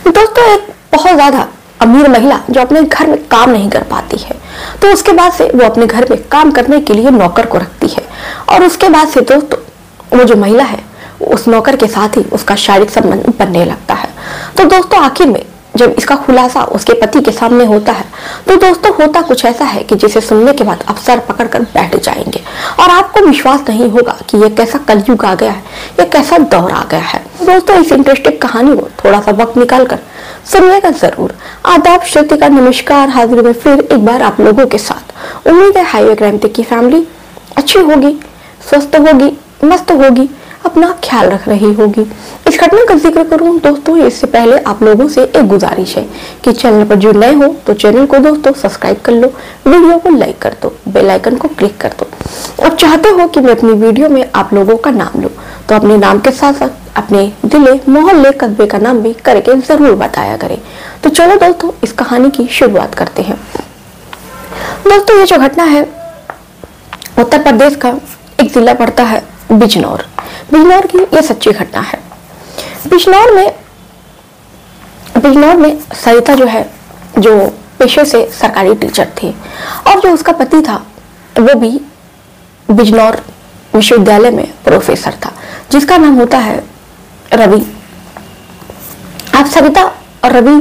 दोस्तों एक बहुत ज्यादा अमीर महिला जो अपने घर में काम नहीं कर पाती है, तो उसके बाद से वो अपने घर में काम करने के लिए नौकर को रखती है। और उसके बाद से दोस्तों वो जो महिला है उस नौकर के साथ ही उसका शारीरिक संबंध बनने लगता है। तो दोस्तों आखिर में जब इसका खुलासा उसके पति के सामने होता है तो दोस्तों होता कुछ ऐसा है कि जिसे सुनने के बाद आप सर पकड़कर बैठ जाएंगे और आपको विश्वास नहीं होगा कि ये कैसा कलयुग आ गया है, ये कैसा दौर आ गया है। दोस्तों इस इंटरेस्टिंग कहानी को थोड़ा सा वक्त निकाल कर सुनिएगा जरूर। आदाब, श्रुतिका, नमस्कार। हाजिर में फिर एक बार आप लोगों के साथ। उम्मीद है हाईवे क्राइम तक की फैमिली अच्छी होगी, स्वस्थ होगी, मस्त होगी, अपना ख्याल रख रही होगी। इस घटना का जिक्र करूं दोस्तों इससे पहले आप लोगों से एक गुजारिश है कि चैनल पर जो नए हो तो चैनल को दोस्तों सब्सक्राइब कर लो, वीडियो को लाइक कर दो, बेल आइकन को क्लिक कर दो। और चाहते हो कि मैं अपनी वीडियो में आप लोगों का नाम लूं तो अपने नाम के साथ साथ अपने जिले, मोहल्ले, कस्बे का नाम भी करके जरूर बताया करें। तो चलो दोस्तों इस कहानी की शुरुआत करते हैं। दोस्तों ये जो घटना है उत्तर प्रदेश का एक जिला पड़ता है बिजनौर। बिजनौर की यह सच्ची घटना है। बिजनौर में सरिता जो है जो पेशे से सरकारी टीचर थी और जो उसका पति था वो भी बिजनौर विश्वविद्यालय में प्रोफेसर था जिसका नाम होता है रवि। अब सरिता और रवि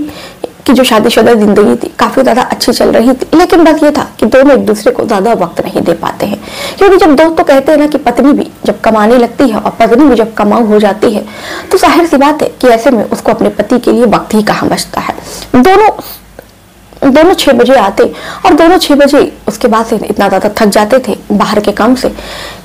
की जो शादीशुदा जिंदगी थी काफी ज्यादा अच्छी चल रही थी, लेकिन बस ये था कि दोनों एक दूसरे को ज्यादा वक्त नहीं दे पाते हैं। क्योंकि जब दोस्तों कहते हैं ना कि पत्नी भी जब कमाने लगती है और पत्नी भी जब कमाऊ हो जाती है तो जाहिर सी बात है कि ऐसे में उसको अपने पति के लिए वक्त ही कहाँ बचता है। दोनों 6 बजे आते और दोनों 6 बजे उसके बाद से इतना ज्यादा थक जाते थे बाहर के काम से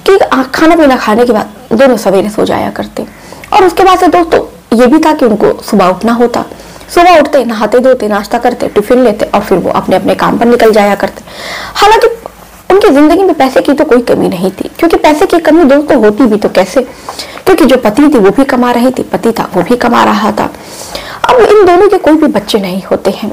कि खाना पीना खाने के बाद दोनों सवेरे सो जाया करते। और उसके बाद से दोस्तों ये भी था कि उनको सुबह उठना होता। सुबह उठते, नहाते धोते, नाश्ता करते, टिफिन लेते और फिर वो अपने अपने काम पर निकल जाया करते। हालांकि उनकी जिंदगी में पैसे की तो कोई कमी नहीं थी, क्योंकि पैसे की कमी दोस्तों होती भी तो कैसे, क्योंकि जो पति थी वो भी कमा रही थी, पति था वो भी कमा रहा था। अब इन दोनों के कोई भी बच्चे नहीं होते हैं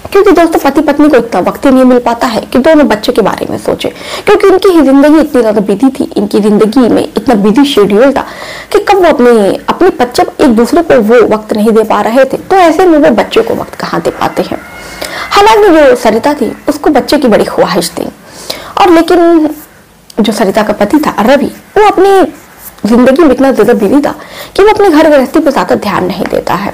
क्योंकि दोस्तों पति पत्नी को इतना वक्त ही नहीं मिल पाता है कि दोनों बच्चे के बारे में सोचे, क्योंकि इनकी ही जिंदगी इतनी ज्यादा बिजी थी, इनकी जिंदगी में इतना बिजी शेड्यूल था कि कब वो अपने बच्चे एक दूसरे को वो वक्त नहीं दे पा रहे थे, तो ऐसे में वो बच्चे को वक्त कहाँ दे पाते हैं। हालांकि जो सरिता थी उसको बच्चे की बड़ी ख्वाहिश थी और लेकिन जो सरिता का पति था रवि वो अपनी जिंदगी में इतना ज्यादा बिजी था कि वो अपने घर गृहस्थी पर ज्यादा ध्यान नहीं देता है।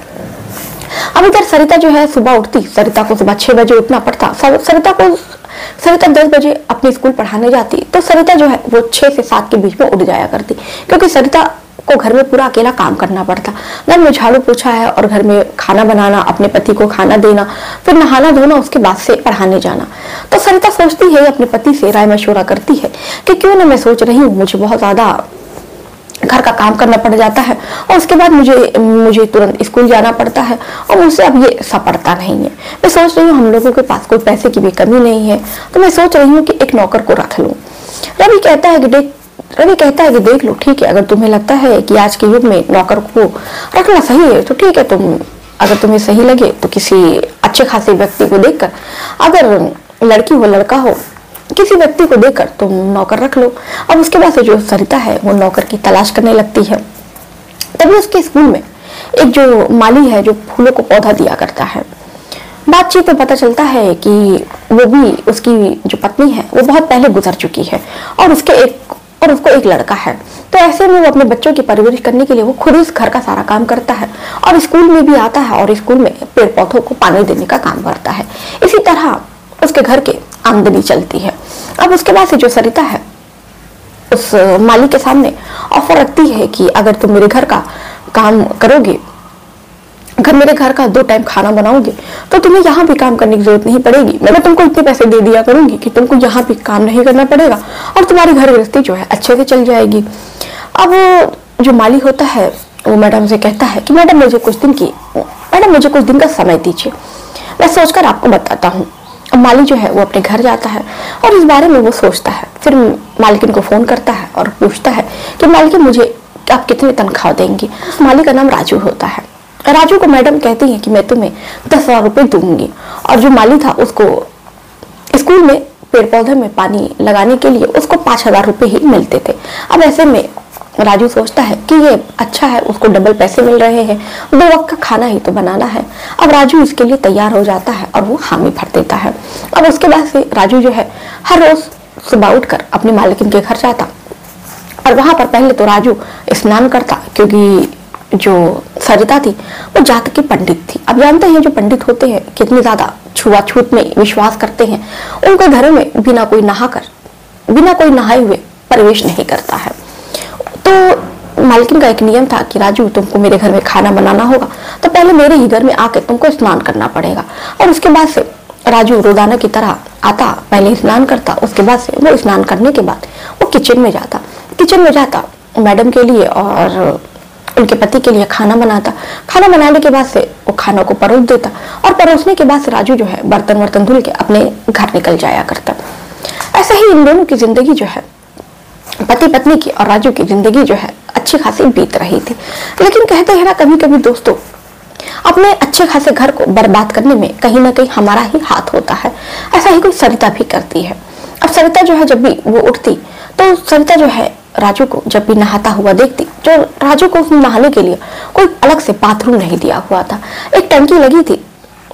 अब इधर सरिता जो है सुबह उठती, सरिता को सुबह 6 बजे उठना पड़ता। सरिता 10 बजे अपनी स्कूल पढ़ाने जाती तो सरिता जो है वो 6 से 7 के बीच में उठ जाया करती, क्योंकि सरिता को घर में पूरा अकेला काम करना पड़ता। घर में झाड़ू पोछा है और घर में खाना बनाना, अपने पति को खाना देना, फिर नहाना धोना, उसके बाद से पढ़ाने जाना। तो सरिता सोचती है, अपने पति से राय मशवरा करती है कि क्यों ना, मैं सोच रही हूँ मुझे बहुत ज्यादा घर का काम करना पड़ जाता है और उसके बाद मुझे तुरंत स्कूल जाना पड़ता है और मुझसे अब ये सपरता नहीं है। मैं सोच रही हूँ हम लोगों के पास कोई पैसे की भी कमी नहीं है, तो मैं सोच रही हूँ कि एक नौकर को रख लूं। रवि कहता है कि देख लो, ठीक है, अगर तुम्हें लगता है कि आज के युग में नौकर को रखना सही है तो ठीक है, अगर तुम्हें सही लगे तो किसी अच्छे खासे व्यक्ति को देखकर, अगर लड़की हो लड़का हो, किसी व्यक्ति को देकर तुम नौकर रख लो। अब उसके बाद से जो सरिता है वो नौकर की तलाश करने लगती है। तभी उसके स्कूल में एक जो माली है जो फूलों को पौधा दिया करता है, बातचीत में पता चलता है कि वो भी, उसकी जो पत्नी है वो बहुत पहले गुजर चुकी है और उसको एक लड़का है। तो ऐसे में वो अपने बच्चों की परवरिश करने के लिए वो खुद इस घर का सारा काम करता है और स्कूल में भी आता है और स्कूल में पेड़ पौधों को पानी देने का काम करता है। इसी तरह उसके घर के आमदनी चलती है। अब उसके बाद से जो सरिता है उस मालिक के सामने ऑफर रखती है कि अगर तुम मेरे घर का काम करोगे, मेरे घर का 2 टाइम खाना बनाओगे तो तुम्हें यहाँ भी काम करने की जरूरत नहीं पड़ेगी। मैं तुमको इतने पैसे दे दिया करूंगी कि तुमको यहाँ भी काम नहीं करना पड़ेगा और तुम्हारी घर गृहस्थी जो है अच्छे से चल जाएगी। अब जो माली होता है वो मैडम से कहता है कि मैडम मुझे कुछ दिन का समय दीजिए, मैं सोचकर आपको बताता हूँ। अब माली जो है वो अपने घर जाता है और इस बारे में वो सोचता है। फिर मालकिन को फोन करता है और पूछता है कि मालकिन मुझे आप कितनी तनख्वाह देंगी। उस माली का नाम राजू होता है। राजू को मैडम कहती है कि मैं तुम्हें 10,000 रुपये दूंगी। और जो माली था उसको स्कूल में पेड़ पौधे में पानी लगाने के लिए उसको 5,000 रुपये ही मिलते थे। अब ऐसे में राजू सोचता है कि ये अच्छा है, उसको डबल पैसे मिल रहे हैं, 2 वक्त का खाना ही तो बनाना है। अब राजू इसके लिए तैयार हो जाता है और वो हामी भर देता है। अब उसके बाद से राजू जो है हर रोज सुबह उठकर अपनी मालकिन के घर जाता और वहां पर पहले तो राजू स्नान करता, क्योंकि जो सरिता थी वो जातक की पंडित थी। अब जानते हैं जो पंडित होते हैं कितनी ज्यादा छुआछूत में विश्वास करते हैं। उनके घरों में बिना कोई नहाए हुए प्रवेश नहीं करता है। तो मालकिन का एक नियम था कि राजू तुमको मेरे घर में खाना बनाना होगा तो पहले मेरे ही घर में आके तुमको स्नान करना पड़ेगा। और उसके बाद से राजू रोजाना की तरह आता, पहले स्नान करता, उसके बाद से वो स्नान करने के बाद वो किचन में जाता मैडम के लिए और उनके पति के लिए खाना बनाता। खाना बनाने के बाद से वो खाना को परोस देता और परोसने के बाद से राजू जो है बर्तन धुल के अपने घर निकल जाया करता। ऐसा ही इन दोनों की जिंदगी जो है, पति पत्नी की और राजू की जिंदगी जो है अच्छी खासी बीत रही थी। लेकिन कहते हैं ना कभी कभी दोस्तों, अपने अच्छे खासे घर को बर्बाद करने में कहीं ना कहीं हमारा ही हाथ होता है। ऐसा ही कोई सरिता भी करती है। अब सरिता जो है जब भी वो उठती तो सरिता जो है राजू को जब भी नहाता हुआ देखती, जो राजू को उसमें नहाने के लिए कोई अलग से बाथरूम नहीं दिया हुआ था, एक टंकी लगी थी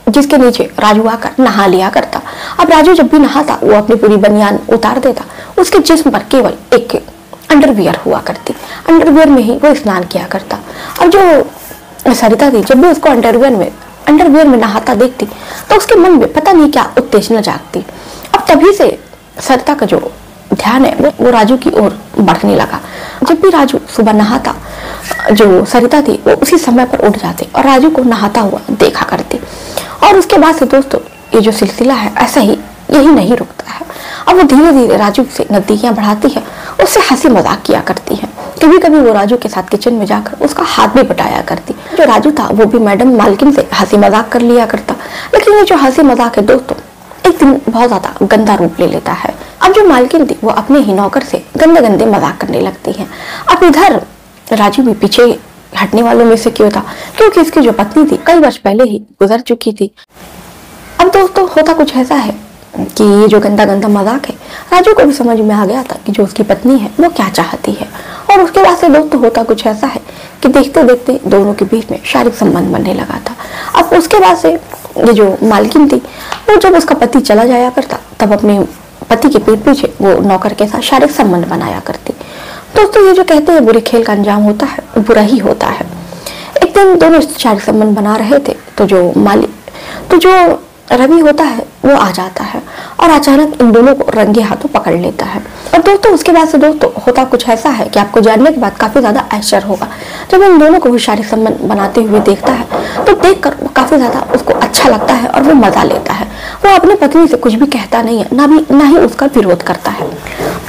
जिसके नीचे राजू आकर नहा लिया करता। अब राजू जब भी नहाता वो अपनी पूरी बनियान उतार देता, उसके जिस्म पर केवल एक अंडरवियर हुआ करती, अंडरवियर में ही वो स्नान किया करता। और जो सरिता थी जब भी उसको अंडरवियर में नहाता देखती तो उसके मन में पता नहीं क्या उत्तेजना जागती। अब तभी से सरिता का जो ध्यान है वो राजू की ओर बढ़ने लगा। जब भी राजू सुबह नहाता, जो सरिता थी वो उसी समय पर उठ जाती और राजू को नहाता हुआ देखा करती। और उसके बाद से दोस्तों ये जो सिलसिला है ऐसा ही यही नहीं रुकता है। अब वो धीरे धीरे राजू से नजदीकियां बढ़ाती है, उससे हंसी मजाक किया करती है। कभी कभी वो राजू के साथ किचन में जाकर उसका हाथ भी बटाया करती। जो राजू था वो भी मैडम मालकिन से हंसी मजाक कर लिया करता। लेकिन ये जो हंसी मजाक है दोस्तों एक दिन बहुत ज्यादा गंदा रूप ले लेता है। अब जो मालकिन थी वो अपने ही नौकर से गंदे मजाक करने लगती है। अब इधर राजू भी पीछे हटने वालों में से क्यों था, क्योंकि इसकी जो पत्नी थी कई वर्ष पहले ही गुजर चुकी थी। अब दोस्तों होता कुछ ऐसा है कि ये जो गंदा मजाक है राजू को भी समझ में आ गया था कि जो उसकी पत्नी है वो क्या चाहती है। और उसके बाद से दोस्तों होता कुछ ऐसा है कि देखते देखते दोनों के बीच में शारीरिक संबंध बनने लगा था। अब उसके बाद से ये जो मालकिन थी वो जब उसका पति चला जाया करता तब अपने पति के पीठ पीछे वो नौकर के साथ शारीरिक संबंध बनाया करती। दोस्तों ये जो कहते हैं बुरे खेल का अंजाम होता है वो बुरा ही होता है। एक दिन दोनों शारीरिक संबंध बना रहे थे तो जो रवि होता है वो आ जाता है और अचानक इन दोनों को रंगे हाथों पकड़ लेता है। और दोस्तों उसके बाद से दोस्तों होता कुछ ऐसा है कि आपको जानने के बाद काफी ज्यादा आश्चर्य होगा। जब इन दोनों को शारीरिक संबंध बनाते हुए देखता है तो देखकर वो काफी ज्यादा उसको अच्छा लगता है और वो मजा लेता है। वो अपनी पत्नी से कुछ भी कहता नहीं है, ना ही उसका विरोध करता है।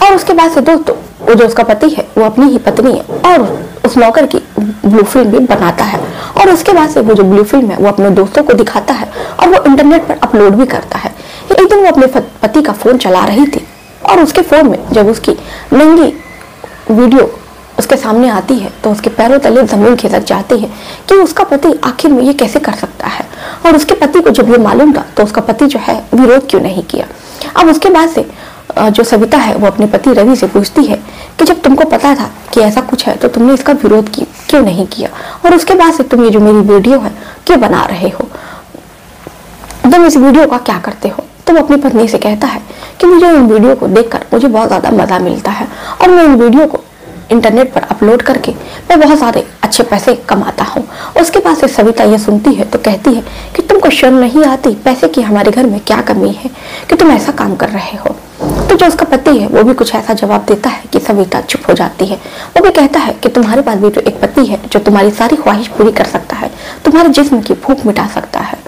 और उसके बाद से दोस्तों वो जो उसका पति है वो अपनी ही पत्नी है और उस नौकर की ब्लू फिल्म भी बनाता है। और उसके बाद से वो जो ब्लू फिल्म है वो अपने दोस्तों को दिखाता है और वो इंटरनेट पर अपलोड भी करता है। एक दिन वो अपने पति का फोन चला रही थी और उसके फोन में जब उसकी नंगी वीडियो उसके सामने आती है तो उसके पैरों तले जमीन खिसक जाती है कि उसका पति आखिर में ये कैसे कर सकता है। और उसके पति को जब ये मालूम था तो उसका पति जो है विरोध क्यों नहीं किया। अब उसके बाद से जो सविता है वो अपने पति रवि से पूछती है कि जब तुमको पता था कि ऐसा कुछ है तो तुमने इसका विरोध क्यों नहीं किया, और उसके बाद से तुम ये जो मेरी वीडियो है क्यों बना रहे हो, तुम इस वीडियो का क्या करते हो। तुम अपनी पत्नी से कहता है कि मुझे इन वीडियो को देखकर मुझे बहुत ज्यादा मजा मिलता है और मैं इन वीडियो को इंटरनेट पर अपलोड करके मैं बहुत सारे अच्छे पैसे कमाता हूँ। उसके बाद से सविता ये सुनती है तो कहती है कि तुमको शर्म नहीं आती, पैसे की हमारे घर में क्या कमी है कि तुम ऐसा काम कर रहे हो। तो जो उसका पति है वो भी कुछ ऐसा जवाब देता है कि सविता चुप हो जाती है। वो भी कहता है कि तुम्हारे पास भी तो एक पति है जो तुम्हारी सारी ख्वाहिश पूरी कर सकता है, तुम्हारे जिस्म की भूख मिटा सकता है,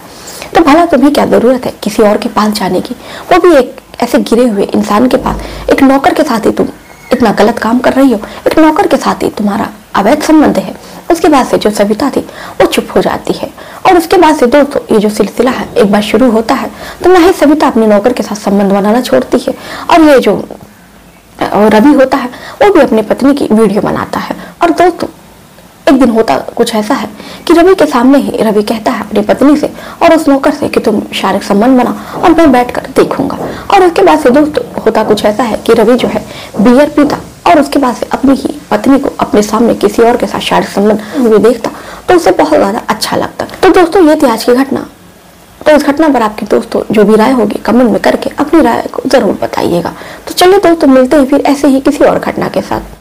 तो भला तुम्हें क्या जरूरत है किसी और के पास जाने की, वो भी एक ऐसे गिरे हुए इंसान के पास। एक नौकर के साथ ही तुम इतना गलत काम कर रही हो, एक नौकर के साथ ही तुम्हारा अवैध संबंध है। उसके बाद से जो सविता थी वो चुप हो जाती है। और उसके बाद से दोस्तों ये जो सिलसिला है एक बार शुरू होता है तो ना ही सविता अपने नौकर के साथ संबंध बनाना छोड़ती है और ये जो रवि होता है वो भी अपनी पत्नी की वीडियो बनाता है। और दोस्तों एक दिन होता कुछ ऐसा है कि रवि के सामने ही रवि कहता है अपनी पत्नी से और उस नौकर से कि तुम शारीरिक संबंध बनाओ और मैं बैठकर देखूंगा। और उसके बाद से दोस्तों होता कुछ ऐसा है कि रवि जो है बियर पीता और उसके बाद से अपनी ही पत्नी को अपने सामने किसी और के साथ शारीरिक संबंध हुए देखता तो उसे बहुत ज्यादा अच्छा लगता। तो दोस्तों ये थी आज की घटना। तो इस घटना पर आपके दोस्तों जो भी राय होगी कमेंट में करके अपनी राय को जरूर बताइएगा। तो चलिए दोस्तों मिलते हैं फिर ऐसे ही किसी और घटना के साथ।